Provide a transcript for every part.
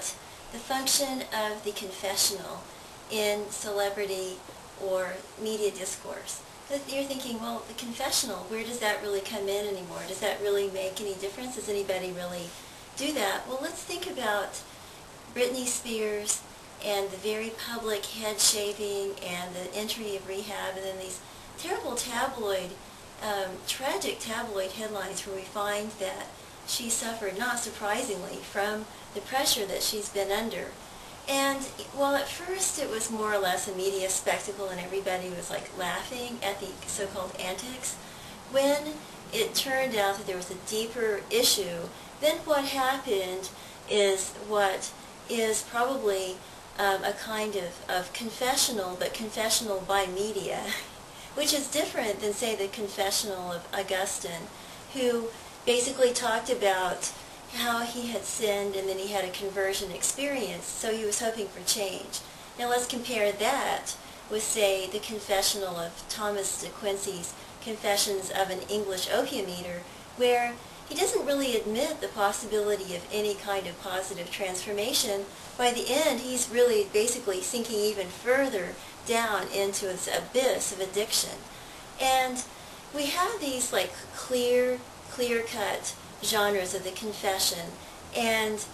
about the function of the confessional in celebrity or media discourse. Because you're thinking, well, the confessional, where does that really come in anymore? Does that really make any difference? Does anybody really do that? Well, let's think about Britney Spears and the very public head shaving and the entry of rehab, and then these terrible tabloid, tragic tabloid headlines where we find that she suffered, not surprisingly, from the pressure that she's been under. And while at first it was more or less a media spectacle and everybody was like laughing at the so-called antics, when it turned out that there was a deeper issue, then what happened is what is probably a kind of confessional, but confessional by media, which is different than, say, the confessional of Augustine, who basically talked about how he had sinned and then he had a conversion experience, so he was hoping for change. Now let's compare that with, say, the confessional of Thomas DeQuincey's Confessions of an English Opium Eater, where he doesn't really admit the possibility of any kind of positive transformation. By the end, he's really basically sinking even further down into this abyss of addiction. And we have these like clear-cut genres of the confession, and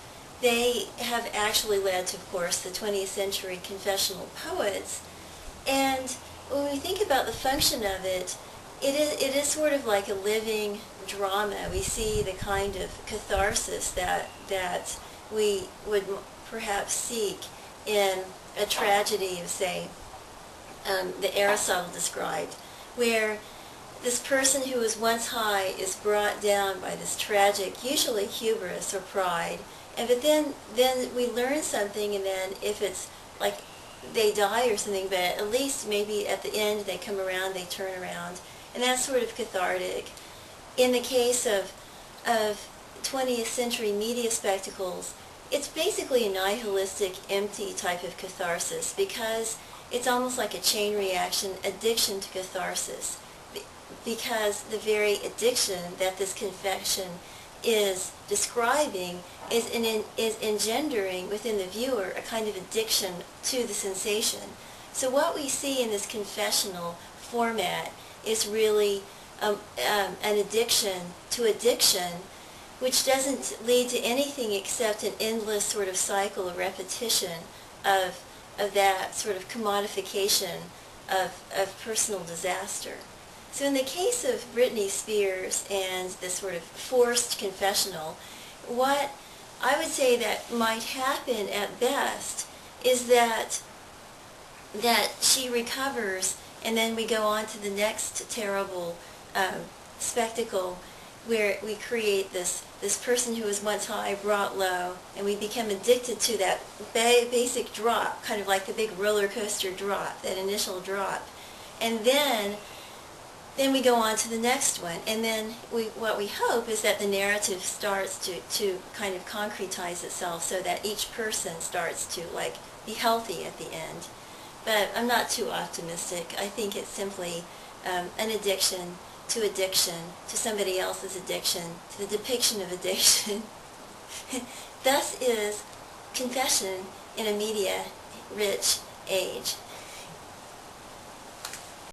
they have actually led to, of course, the 20th century confessional poets. And when we think about the function of it, it is sort of like a living drama. We see the kind of catharsis that we would perhaps seek in a tragedy of, say, the Aristotle described, where this person who was once high is brought down by this tragic, usually hubris or pride, but then we learn something, and then if it's like they die or something, but at least maybe at the end they come around, they turn around, and that's sort of cathartic. In the case of 20th century media spectacles, it's basically a nihilistic, empty type of catharsis, because it's almost like a chain reaction, addiction to catharsis, because the very addiction that this confession is describing is engendering within the viewer a kind of addiction to the sensation. So what we see in this confessional format is really an addiction to addiction, which doesn't lead to anything except an endless sort of cycle of repetition of that sort of commodification of personal disaster. So in the case of Britney Spears and this sort of forced confessional, what I would say that might happen at best is that she recovers, and then we go on to the next terrible spectacle where we create this person who was once high brought low, and we become addicted to that basic drop, kind of like the big roller coaster drop, that initial drop. And then we go on to the next one, and then what we hope is that the narrative starts to kind of concretize itself, so that each person starts to like be healthy at the end. But I'm not too optimistic. I think it's simply an addiction to somebody else's addiction, to the depiction of addiction. Thus is confession in a media-rich age.